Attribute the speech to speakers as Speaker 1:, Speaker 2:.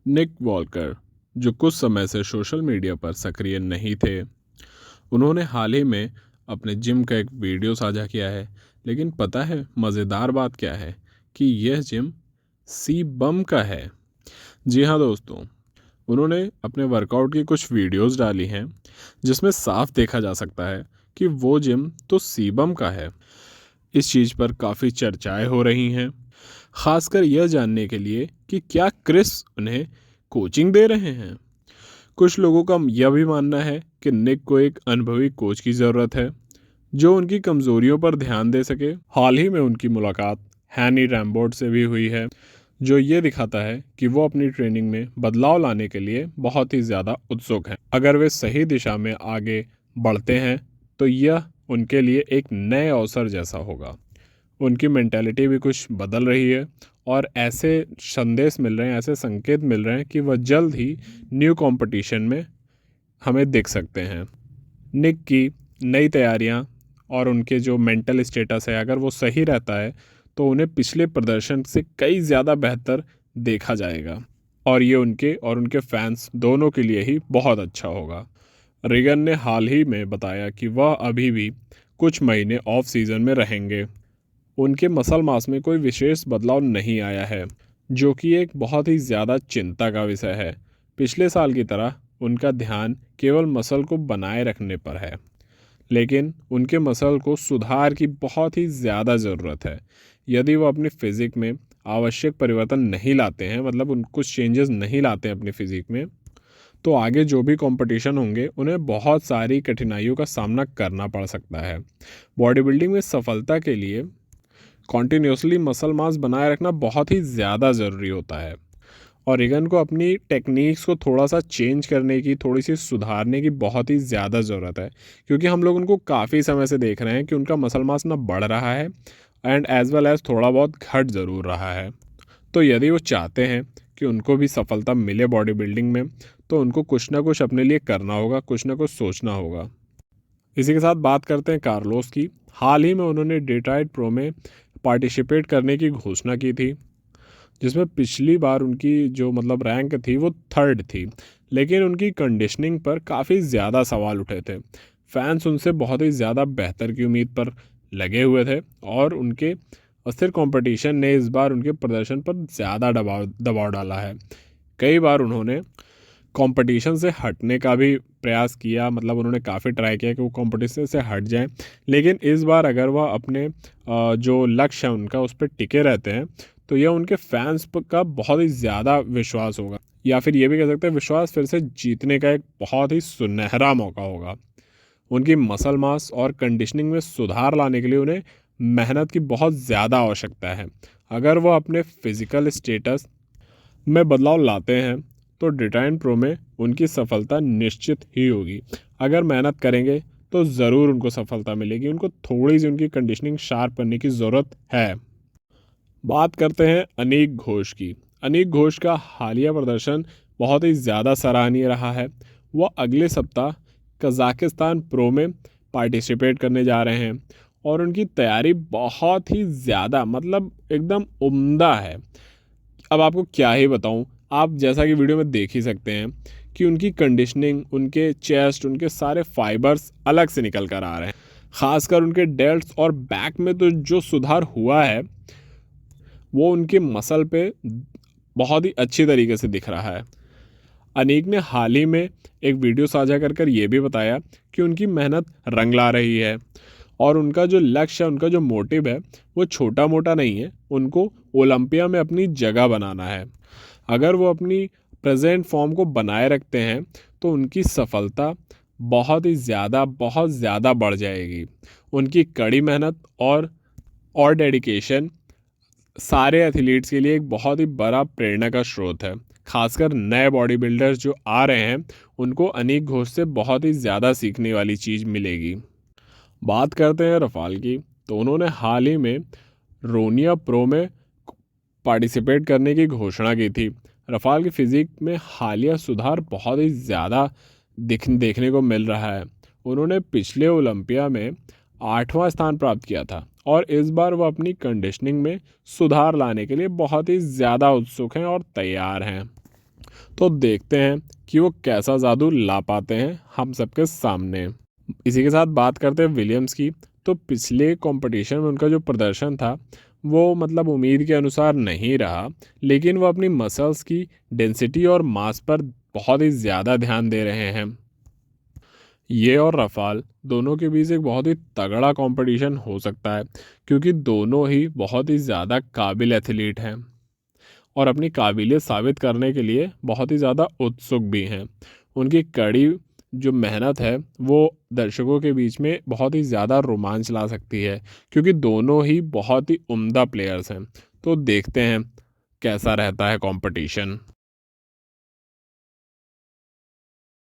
Speaker 1: निक Volker, जो कुछ समय से सोशल मीडिया पर सक्रिय नहीं थे, उन्होंने हाल ही में अपने जिम का एक वीडियो साझा किया है। लेकिन पता है मज़ेदार बात क्या है कि यह जिम सी बम का है। जी हाँ दोस्तों, उन्होंने अपने वर्कआउट की कुछ वीडियोस डाली हैं जिसमें साफ देखा जा सकता है कि वो जिम तो सीबम का है। इस चीज़ पर काफ़ी चर्चाएं हो रही हैं, खासकर यह जानने के लिए कि क्या क्रिस उन्हें कोचिंग दे रहे हैं। कुछ लोगों का यह भी मानना है कि निक को एक अनुभवी कोच की ज़रूरत है जो उनकी कमज़ोरियों पर ध्यान दे सके। हाल ही में उनकी मुलाकात हैनी रैम्बोर्ड से भी हुई है, जो ये दिखाता है कि वो अपनी ट्रेनिंग में बदलाव लाने के लिए बहुत ही ज़्यादा उत्सुक हैं। अगर वे सही दिशा में आगे बढ़ते हैं तो यह उनके लिए एक नए अवसर जैसा होगा। उनकी मेंटालिटी भी कुछ बदल रही है और ऐसे संदेश मिल रहे हैं, ऐसे संकेत मिल रहे हैं कि वह जल्द ही न्यू कंपटीशन में हमें देख सकते हैं। निक की नई तैयारियां और उनके जो मेंटल स्टेटस है, अगर वो सही रहता है तो उन्हें पिछले प्रदर्शन से कई ज़्यादा बेहतर देखा जाएगा और ये उनके और उनके फैंस दोनों के लिए ही बहुत अच्छा होगा। रिगन ने हाल ही में बताया कि वह अभी भी कुछ महीने ऑफ सीज़न में रहेंगे। उनके मसल मास में कोई विशेष बदलाव नहीं आया है, जो कि एक बहुत ही ज़्यादा चिंता का विषय है। पिछले साल की तरह उनका ध्यान केवल मसल को बनाए रखने पर है, लेकिन उनके मसल को सुधार की बहुत ही ज़्यादा ज़रूरत है। यदि वो अपनी फिज़िक में आवश्यक परिवर्तन नहीं लाते हैं, मतलब उन कुछ चेंजेस नहीं लाते हैं अपनी फिज़िक में, तो आगे जो भी कंपटीशन होंगे उन्हें बहुत सारी कठिनाइयों का सामना करना पड़ सकता है। बॉडी बिल्डिंग में सफलता के लिए कॉन्टिन्यूसली मसल मास बनाए रखना बहुत ही ज़्यादा ज़रूरी होता है और रिगन को अपनी टेक्निक्स को थोड़ा सा चेंज करने की, थोड़ी सी सुधारने की बहुत ही ज़्यादा ज़रूरत है, क्योंकि हम लोग उनको काफ़ी समय से देख रहे हैं कि उनका मसल मास ना बढ़ रहा है एंड एज वेल एज़ थोड़ा बहुत घट ज़रूर रहा है। तो यदि वो चाहते हैं कि उनको भी सफलता मिले बॉडी बिल्डिंग में, तो उनको कुछ ना कुछ अपने लिए करना होगा, कुछ ना कुछ सोचना होगा। इसी के साथ बात करते हैं कार्लोस की। हाल ही में उन्होंने डेट्रॉइट प्रो में पार्टिसिपेट करने की घोषणा की थी, जिसमें पिछली बार उनकी जो मतलब रैंक थी वो थर्ड थी, लेकिन उनकी कंडीशनिंग पर काफ़ी ज़्यादा सवाल उठे थे। फैंस उनसे बहुत ही ज़्यादा बेहतर की उम्मीद पर लगे हुए थे और उनके अस्थिर कंपटीशन ने इस बार उनके प्रदर्शन पर ज़्यादा दबाव दबाव डाला है। कई बार उन्होंने कंपटीशन से हटने का भी प्रयास किया, मतलब उन्होंने काफ़ी ट्राई किया कि वो कंपटीशन से हट जाएं, लेकिन इस बार अगर वह अपने जो लक्ष्य है उनका उस पर टिके रहते हैं तो यह उनके फैंस का बहुत ही ज़्यादा विश्वास होगा, या फिर ये भी कह सकते हैं विश्वास फिर से जीतने का एक बहुत ही सुनहरा मौका होगा। उनकी मसल मास और कंडीशनिंग में सुधार लाने के लिए उन्हें मेहनत की बहुत ज़्यादा आवश्यकता है। अगर वो अपने फिजिकल स्टेटस में बदलाव लाते हैं तो डिटाइन प्रो में उनकी सफलता निश्चित ही होगी। अगर मेहनत करेंगे तो ज़रूर उनको सफलता मिलेगी। उनको थोड़ी सी उनकी कंडीशनिंग शार्प करने की ज़रूरत है। बात करते हैं अनीक घोष की। अनीक घोष का हालिया प्रदर्शन बहुत ही ज़्यादा सराहनीय रहा है। वह अगले सप्ताह कजाकिस्तान प्रो में पार्टिसिपेट करने जा रहे हैं और उनकी तैयारी बहुत ही ज़्यादा, मतलब एकदम उम्दा है। अब आपको क्या ही बताऊं, आप जैसा कि वीडियो में देख ही सकते हैं कि उनकी कंडीशनिंग, उनके चेस्ट, उनके सारे फाइबर्स अलग से निकल कर आ रहे हैं। खासकर उनके डेल्ट्स और बैक में तो जो सुधार हुआ है वो उनके मसल पे बहुत ही अच्छी तरीके से दिख रहा है। अनीक ने हाल ही में एक वीडियो साझा कर ये भी बताया कि उनकी मेहनत रंग ला रही है और उनका जो लक्ष्य है, उनका जो मोटिव है वो छोटा मोटा नहीं है। उनको ओलंपिया में अपनी जगह बनाना है। अगर वो अपनी प्रेजेंट फॉर्म को बनाए रखते हैं तो उनकी सफलता बहुत ज़्यादा बढ़ जाएगी। उनकी कड़ी मेहनत और डेडिकेशन सारे एथलीट्स के लिए एक बहुत ही बड़ा प्रेरणा का स्रोत है। खासकर नए बॉडी बिल्डर्स जो आ रहे हैं उनको अनीक घोष से बहुत ही ज़्यादा सीखने वाली चीज़ मिलेगी। बात करते हैं रफ़ाल की, तो उन्होंने हाल ही में रोनिया प्रो में पार्टिसिपेट करने की घोषणा की थी। रफ़ाल की फिज़िक में हालिया सुधार बहुत ही ज़्यादा देखने को मिल रहा है। उन्होंने पिछले ओलंपिया में 8वां स्थान प्राप्त किया था और इस बार वो अपनी कंडीशनिंग में सुधार लाने के लिए बहुत ही ज़्यादा उत्सुक हैं और तैयार हैं। तो देखते हैं कि वो कैसा जादू ला पाते हैं हम सबके सामने। इसी के साथ बात करते हैं विलियम्स की। तो पिछले कंपटीशन में उनका जो प्रदर्शन था वो मतलब उम्मीद के अनुसार नहीं रहा, लेकिन वो अपनी मसल्स की डेंसिटी और मास पर बहुत ही ज़्यादा ध्यान दे रहे हैं। ये और रफ़ाल दोनों के बीच एक बहुत ही तगड़ा कंपटीशन हो सकता है, क्योंकि दोनों ही बहुत ही ज़्यादा काबिल एथलीट हैं और अपनी काबिलियत साबित करने के लिए बहुत ही ज़्यादा उत्सुक भी हैं। उनकी कड़ी जो मेहनत है वो दर्शकों के बीच में बहुत ही ज़्यादा रोमांच ला सकती है, क्योंकि दोनों ही बहुत ही उम्दा प्लेयर्स हैं। तो देखते हैं कैसा रहता है कंपटीशन।